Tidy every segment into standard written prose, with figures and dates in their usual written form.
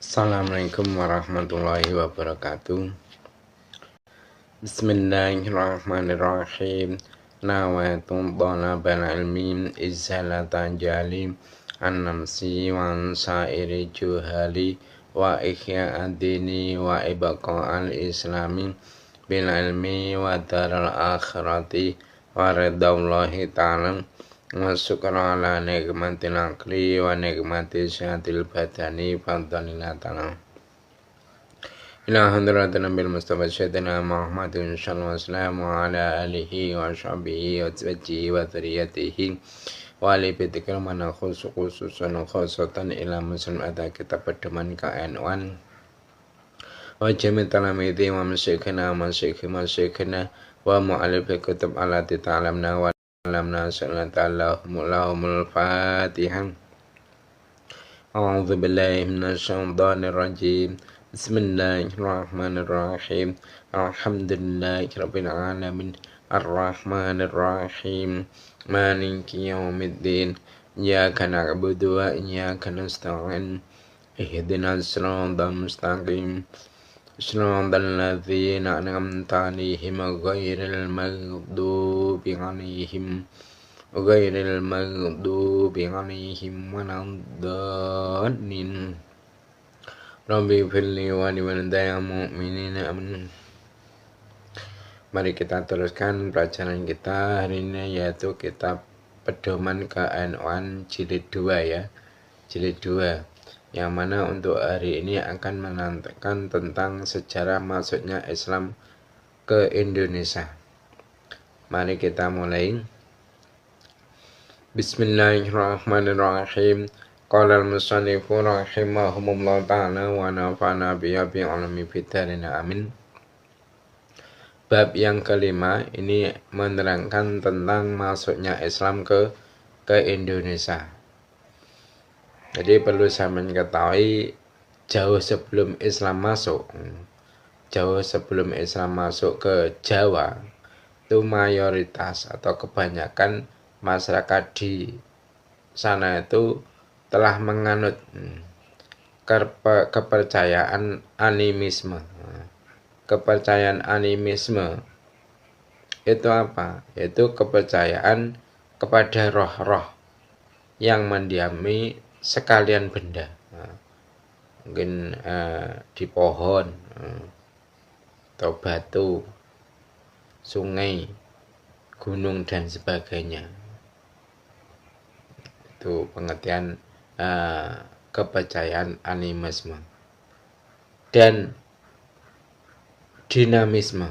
Assalamualaikum warahmatullahi wabarakatuh. Bismillahirrahmanirrahim. Nawaitu dhalabal ilmi izhalatan jalim an-namsi wa sairi juhali wa ihya'ad dini wa ibqa'al islami bil ilmi wa daral akhirati wa ridallahi ta'ala wa syukra ala nikmatil aqli wa nikmati syahatil badani fadlilatana ila hadratin nabil mustafa syedina Muhammadin sallallahu alaihi wasallam wa ala alihi wa sahbihi wa azwajihi wa dzurriyyatihi wa ali bidzikr man khususan khosatan ila muslim ada kitab pedoman KN1 wa jami' talamidi wa masyikhina wa mu'allifi kutub alati ta'lamna wa alamna sallallahu fatihah. A'udzu billahi minasy syaithanir rajim. Bismillahirrahmanirrahim. Alhamdulillahirabbil alamin. Arrahmanirrahim. Maliki yaumiddin. Iyyaka na'budu wa iyyaka nasta'in. Ihdinas siratal mustaqim. Shiratal ladzina an'amta 'alaihim ghairil maghdubi 'alaihim waladdallin. Rabbi firli wa liwalidayya mu'minina amin. Mari kita teruskan pelajaran kita hari ini, yaitu kitab pedoman KN1 jilid 2 ya. Jilid 2 yang mana untuk hari ini akan menantikan tentang sejarah masuknya Islam ke Indonesia. Mari kita mulai. Bismillahirrahmanirrahim. Qala al-musannifu rahimahumullah ta'ala wa nafa'na bihi bi 'ulumi fid-dharain amin. Bab yang kelima ini menerangkan tentang masuknya Islam ke Indonesia. Jadi perlu saya mengetahui jauh sebelum Islam masuk ke Jawa, itu mayoritas atau kebanyakan masyarakat di sana itu telah menganut kepercayaan animisme. Kepercayaan animisme itu apa? Yaitu kepercayaan kepada roh-roh yang mendiami sekalian benda, mungkin di pohon atau batu, sungai, gunung dan sebagainya. Itu pengertian kepercayaan animisme. Dan dinamisme.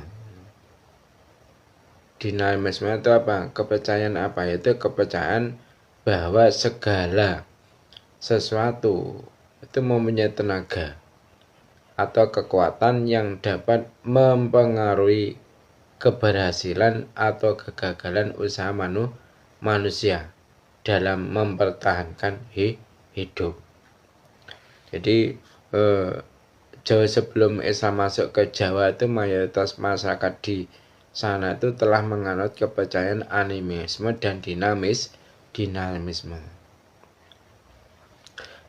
Dinamisme itu apa? Kepercayaan apa? Yaitu kepercayaan bahwa segala sesuatu itu mempunyai tenaga atau kekuatan yang dapat mempengaruhi keberhasilan atau kegagalan usaha manusia dalam mempertahankan hidup. Jadi jauh sebelum Islam masuk ke Jawa itu mayoritas masyarakat di sana itu telah menganut kepercayaan animisme dan dinamisme.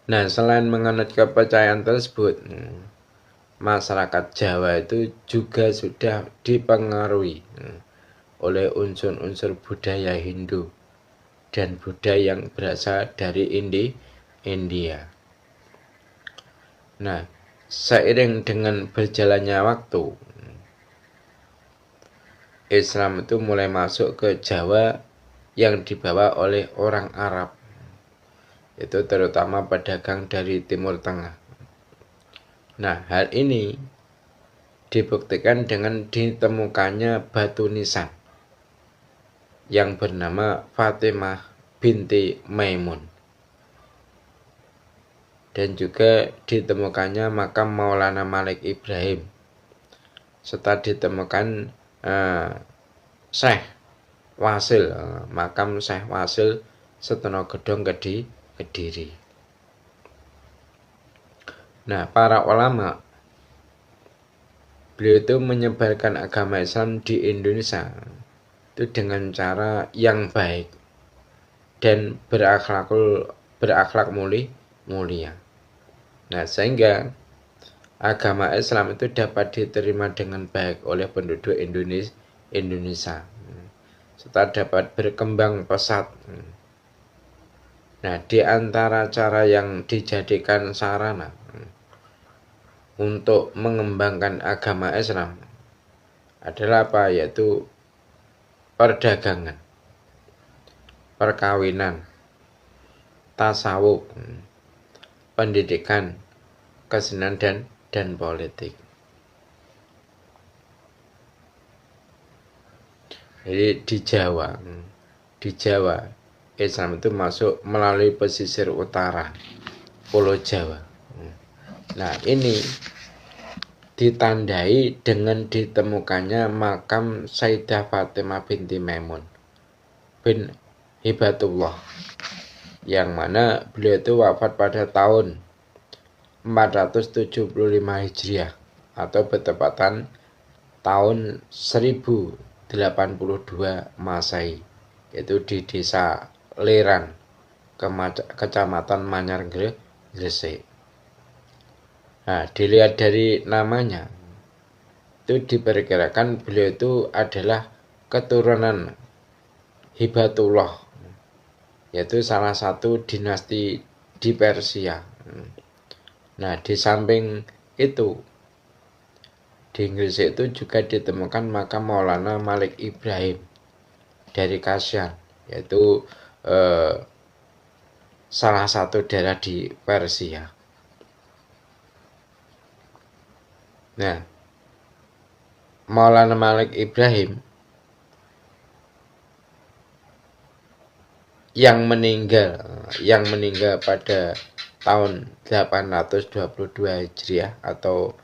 Nah, selain menganut kepercayaan tersebut, masyarakat Jawa itu juga sudah dipengaruhi oleh unsur-unsur budaya Hindu dan budaya yang berasal dari India. Nah, seiring dengan berjalannya waktu, Islam itu mulai masuk ke Jawa yang dibawa oleh orang Arab, itu terutama pedagang dari Timur Tengah. Nah, hal ini dibuktikan dengan ditemukannya batu nisan yang bernama Fatimah binti Maimun, dan juga ditemukannya makam Maulana Malik Ibrahim, serta ditemukan Syekh Wasil, makam Syekh Wasil Setonogedong Kediri. Nah, para ulama, beliau itu menyebarkan agama Islam di Indonesia itu dengan cara yang baik dan berakhlak mulia. Nah, sehingga agama Islam itu dapat diterima dengan baik oleh penduduk Indonesia, serta dapat berkembang pesat. Nah, di antara cara yang dijadikan sarana untuk mengembangkan agama Islam adalah apa? Yaitu perdagangan, perkawinan, tasawuf, pendidikan, kesenian dan politik. Jadi di Jawa Islam itu masuk melalui pesisir utara Pulau Jawa. Nah, ini ditandai dengan ditemukannya makam Sayyidah Fatimah binti Maimun bin Hibatullah, yang mana beliau itu wafat pada tahun 475 Hijriah atau bertepatan tahun 1082 Masehi, yaitu di desa Leran, Kecamatan Manyar, Gresik. Nah, dilihat dari namanya, itu diperkirakan beliau itu adalah keturunan Hibatullah, yaitu salah satu dinasti di Persia. Nah, di samping itu, di Inggris itu juga ditemukan makam Maulana Malik Ibrahim dari Kasyan, yaitu salah satu daerah di Persia. Nah, Maulana Malik Ibrahim yang meninggal pada tahun 822 Hijriah atau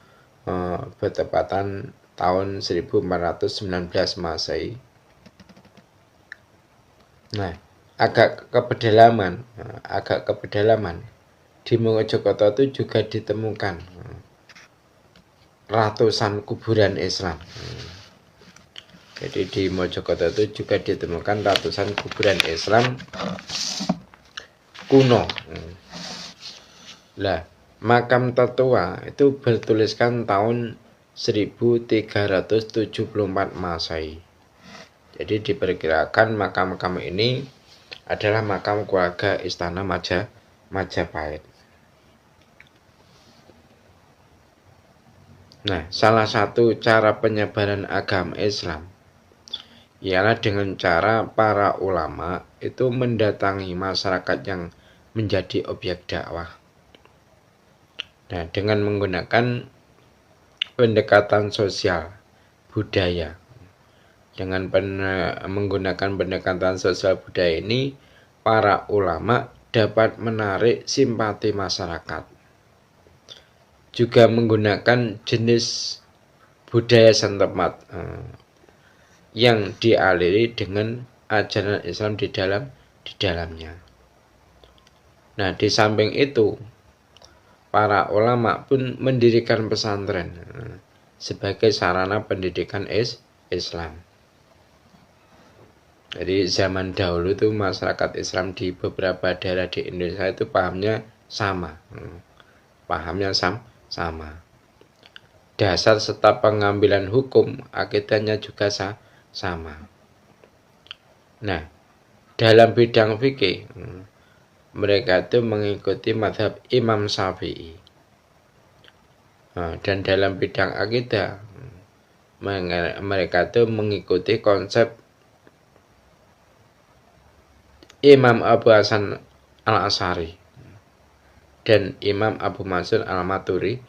bertepatan tahun 1419 Masehi. Nah, agak ke pedalaman di Mojokerto itu juga ditemukan ratusan kuburan Islam. Jadi di Mojokerto itu juga ditemukan ratusan kuburan Islam kuno. Lah, makam tertua itu bertuliskan tahun 1374 Masehi. Jadi diperkirakan makam-makam ini adalah makam keluarga Istana Majapahit. Nah, salah satu cara penyebaran agama Islam ialah dengan cara para ulama itu mendatangi masyarakat yang menjadi objek dakwah. Nah, dengan menggunakan pendekatan sosial budaya. Dengan menggunakan pendekatan sosial budaya ini, para ulama dapat menarik simpati masyarakat. Juga menggunakan jenis budaya setempat yang dialiri dengan ajaran Islam di dalamnya. Nah, di samping itu, para ulama pun mendirikan pesantren sebagai sarana pendidikan Islam. Jadi zaman dahulu itu masyarakat Islam di beberapa daerah di Indonesia itu pahamnya sama. Dasar serta pengambilan hukum akidahnya juga sama. Nah, dalam bidang fikih mereka itu mengikuti mazhab Imam Syafi'i. Dan dalam bidang akidah mereka itu mengikuti konsep Imam Abu Hasan Al-Asy'ari dan Imam Abu Mansur Al-Maturidi.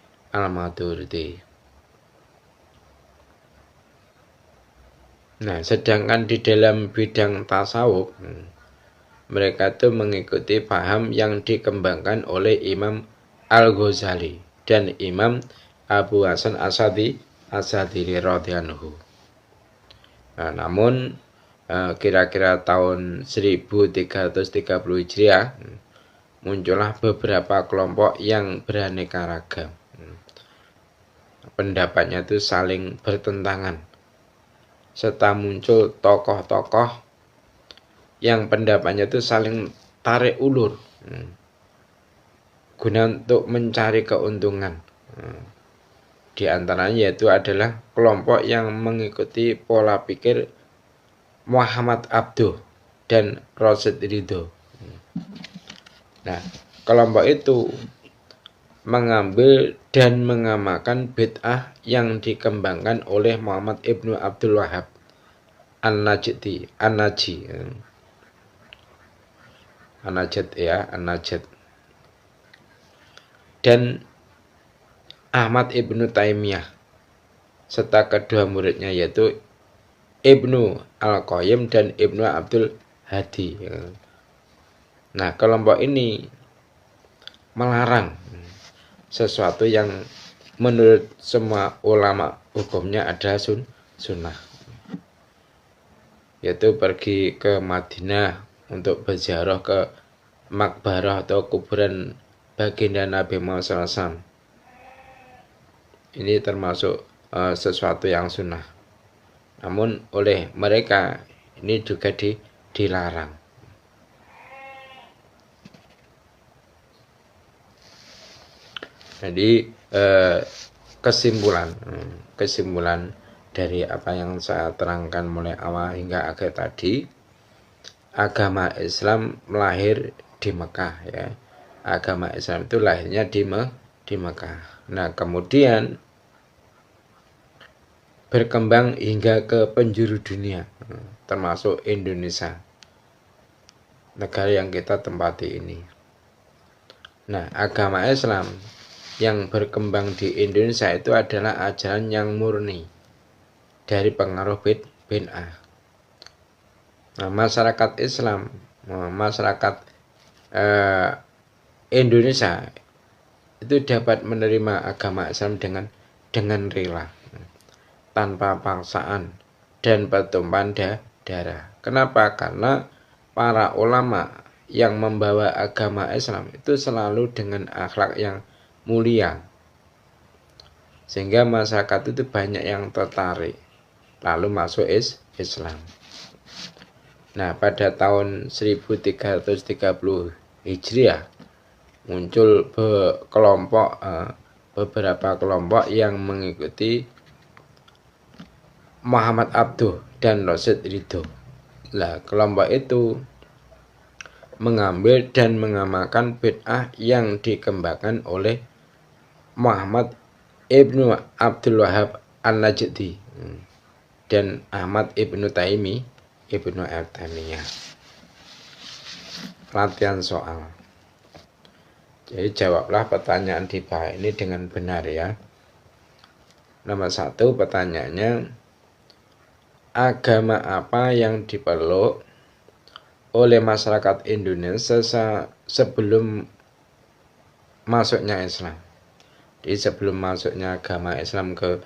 Nah, sedangkan di dalam bidang tasawuf mereka itu mengikuti paham yang dikembangkan oleh Imam Al-Ghazali dan Imam Abu Hasan Asy'ari radhiyallahu. Nah, namun kira-kira tahun 1330 Hijriah muncullah beberapa kelompok yang beraneka ragam. Pendapatnya itu saling bertentangan, serta muncul tokoh-tokoh yang pendapatnya itu saling tarik ulur. guna untuk mencari keuntungan. Di antaranya yaitu adalah kelompok yang mengikuti pola pikir Muhammad Abduh dan Rosyid Ridho. Nah, kelompok itu mengambil dan mengamalkan bid'ah yang dikembangkan oleh Muhammad Ibnu Abdul Wahhab An-Najdi, An-Najd dan Ahmad Ibnu Taimiyah serta kedua muridnya yaitu Ibnu Al-Qayyim dan Ibnu Abdul Hadi. Nah, kelompok ini melarang sesuatu yang menurut semua ulama hukumnya adalah sunnah, yaitu pergi ke Madinah untuk berziarah ke makbarah atau kuburan baginda Nabi Muhammad SAW. Ini termasuk sesuatu yang sunnah. Namun oleh mereka ini juga dilarang. Jadi kesimpulan dari apa yang saya terangkan mulai awal hingga akhir tadi, agama Islam lahir di Mekah ya. Agama Islam itu lahirnya di Mekah. Nah, kemudian berkembang hingga ke penjuru dunia, termasuk Indonesia, negara yang kita tempati ini. Nah, agama Islam yang berkembang di Indonesia itu adalah ajaran yang murni dari pengaruh bid'ah. Nah, masyarakat Islam, masyarakat Indonesia itu dapat menerima agama Islam dengan rela, tanpa paksaan dan pertumpahan darah. Kenapa? Karena para ulama yang membawa agama Islam itu selalu dengan akhlak yang mulia, sehingga masyarakat itu banyak yang tertarik lalu masuk Islam. Nah, pada tahun 1330 Hijriah muncul beberapa kelompok yang mengikuti Muhammad Abduh dan Rosyid Ridho. Nah, kelompok itu mengambil dan mengamalkan bid'ah yang dikembangkan oleh Muhammad Ibnu Abdul Wahhab An-Najdi dan Ahmad Ibnu Taimiyah. Latihan soal. Jadi jawablah pertanyaan di bawah ini dengan benar ya. Nomor 1 pertanyaannya, agama apa yang dipeluk oleh masyarakat Indonesia sebelum masuknya Islam? Jadi sebelum masuknya agama Islam ke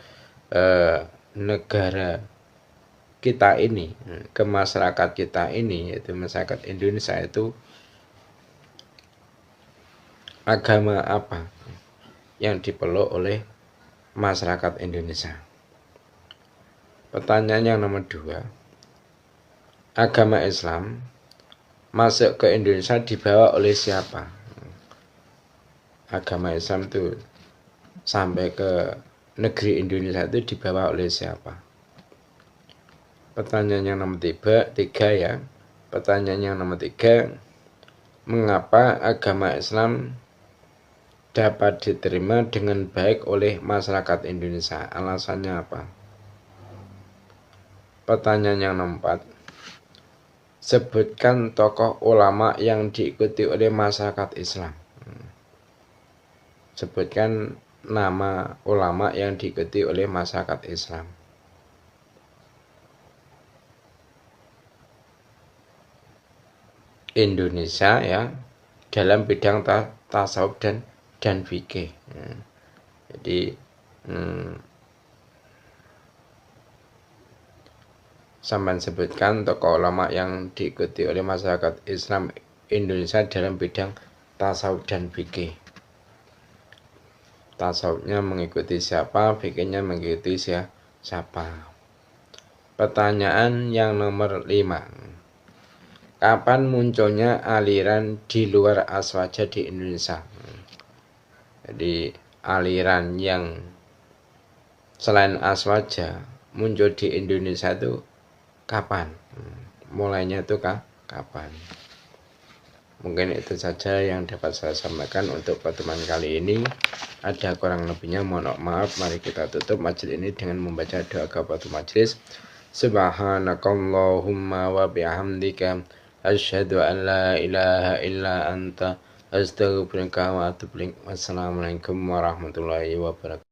negara kita ini, ke masyarakat kita ini, yaitu masyarakat Indonesia, itu agama apa yang dipeluk oleh masyarakat Indonesia? Pertanyaan yang nomor 2, agama Islam masuk ke Indonesia dibawa oleh siapa? Agama Islam itu sampai ke negeri Indonesia itu dibawa oleh siapa? Pertanyaan yang nomor 3 ya. Pertanyaan yang nomor 3, mengapa agama Islam dapat diterima dengan baik oleh masyarakat Indonesia? Alasannya apa? Pertanyaan yang nomor 4, sebutkan tokoh ulama yang diikuti oleh masyarakat Islam. Sebutkan nama ulama yang diikuti oleh masyarakat Islam. Indonesia ya, dalam bidang tasawuf dan fikih. Jadi sampai sebutkan tokoh ulama yang diikuti oleh masyarakat Islam Indonesia dalam bidang tasawuf dan fikih. Tasawufnya mengikuti siapa, fikihnya mengikuti siapa. Pertanyaan yang nomor 5, kapan munculnya aliran di luar Aswaja di Indonesia? Jadi aliran yang selain aswaja muncul di Indonesia itu kapan? Mulainya itu kapan? Mungkin itu saja yang dapat saya sampaikan untuk pertemuan kali ini. Ada kurang lebihnya mohon maaf. Mari kita tutup majelis ini dengan membaca doa kafaratul majelis. Subhanakallahumma wa bihamdika asyhadu an la ilaha illa anta astaghfiruka wa atubu ilaik. Wassalamualaikum warahmatullahi wabarakatuh.